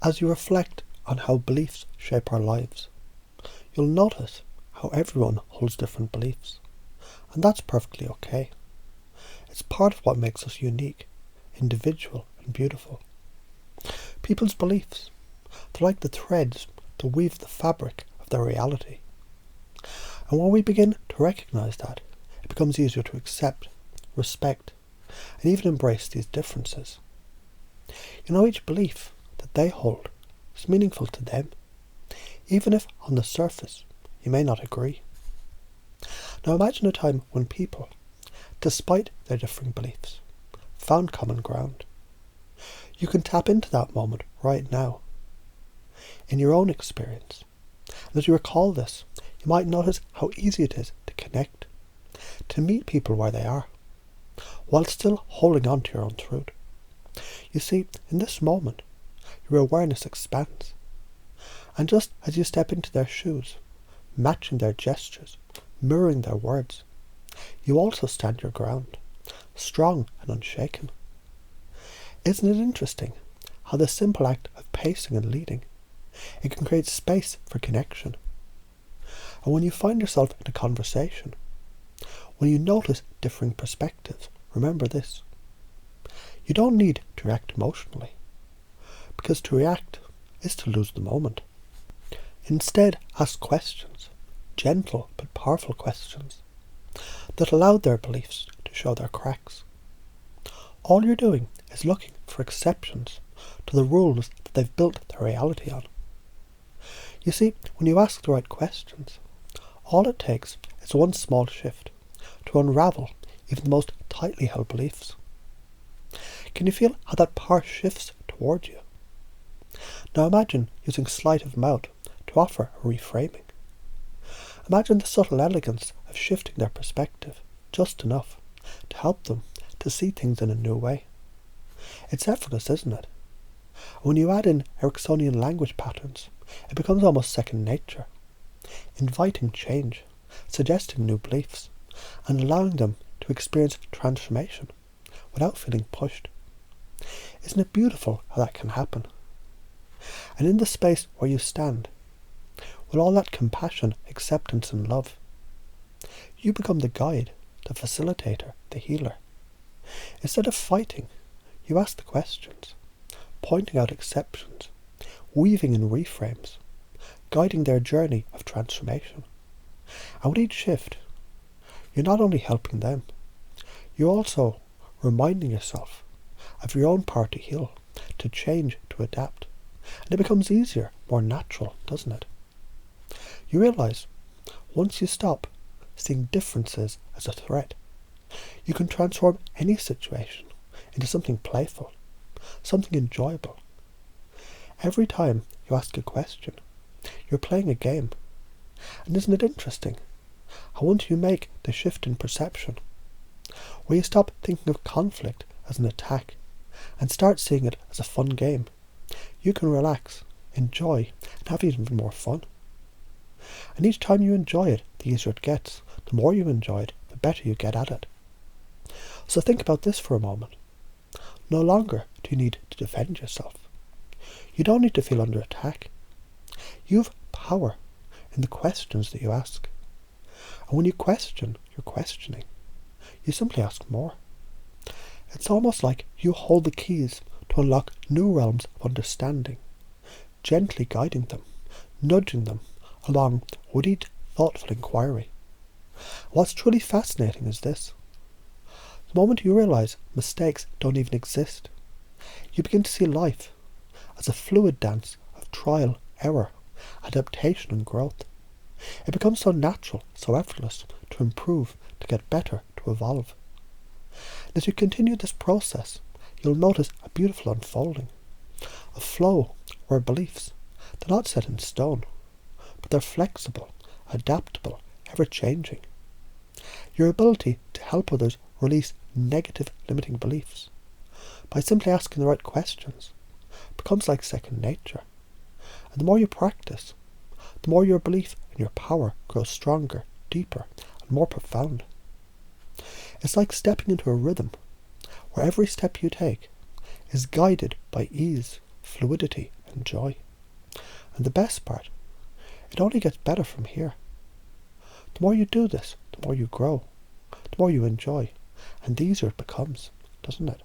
As you reflect on how beliefs shape our lives, you'll notice how everyone holds different beliefs, and that's perfectly okay. It's part of what makes us unique, individual and beautiful. People's beliefs, they're like the threads that weave the fabric of their reality. And when we begin to recognise that, it becomes easier to accept, respect, and even embrace these differences. Each belief that they hold is meaningful to them, even if on the surface you may not agree. Now imagine a time when people, despite their differing beliefs, found common ground. You can tap into that moment right now, in your own experience. And as you recall this, you might notice how easy it is to connect, to meet people where they are, while still holding on to your own truth. You see, in this moment, your awareness expands. And just as you step into their shoes, matching their gestures, mirroring their words, you also stand your ground, strong and unshaken. Isn't it interesting how the simple act of pacing and leading, it can create space for connection? And when you find yourself in a conversation, when you notice differing perspectives, remember this. You don't need to react emotionally, because to react is to lose the moment. Instead, ask questions, gentle but powerful questions, that allow their beliefs to show their cracks. All you're doing is looking for exceptions to the rules that they've built their reality on. You see, when you ask the right questions, all it takes is one small shift to unravel even the most tightly held beliefs. Can you feel how that power shifts towards you? Now imagine using sleight of mouth to offer a reframing. Imagine the subtle elegance of shifting their perspective just enough to help them to see things in a new way. It's effortless, isn't it? When you add in Ericksonian language patterns, it becomes almost second nature, inviting change, suggesting new beliefs, and allowing them to experience transformation without feeling pushed. Isn't it beautiful how that can happen? And in the space where you stand, with all that compassion, acceptance and love, you become the guide, the facilitator, the healer. Instead of fighting, you ask the questions, pointing out exceptions, weaving in reframes, guiding their journey of transformation. And with each shift, you're not only helping them, you're also reminding yourself of your own power to heal, to change, to adapt. And it becomes easier, more natural, doesn't it? You realise, once you stop seeing differences as a threat, you can transform any situation into something playful, something enjoyable. Every time you ask a question, you're playing a game. And isn't it interesting how once you make the shift in perception, where you stop thinking of conflict as an attack and start seeing it as a fun game, you can relax, enjoy, and have even more fun. And each time you enjoy it, the easier it gets. The more you enjoy it, the better you get at it. So think about this for a moment. No longer do you need to defend yourself. You don't need to feel under attack. You have power in the questions that you ask. And when you question, you're questioning. You simply ask more. It's almost like you hold the keys to unlock new realms of understanding, gently guiding them, nudging them along with each thoughtful inquiry. What's truly fascinating is this. The moment you realise mistakes don't even exist, you begin to see life as a fluid dance of trial, error, adaptation and growth. It becomes so natural, so effortless to improve, to get better, to evolve. And as you continue this process, you'll notice a beautiful unfolding, a flow where beliefs, they're not set in stone, but they're flexible, adaptable, ever-changing. Your ability to help others release negative limiting beliefs by simply asking the right questions becomes like second nature. And the more you practice, the more your belief in your power grows stronger, deeper, and more profound. It's like stepping into a rhythm where every step you take is guided by ease, fluidity, enjoy. And the best part, it only gets better from here. The more you do this, the more you grow, the more you enjoy, and the easier it becomes, doesn't it?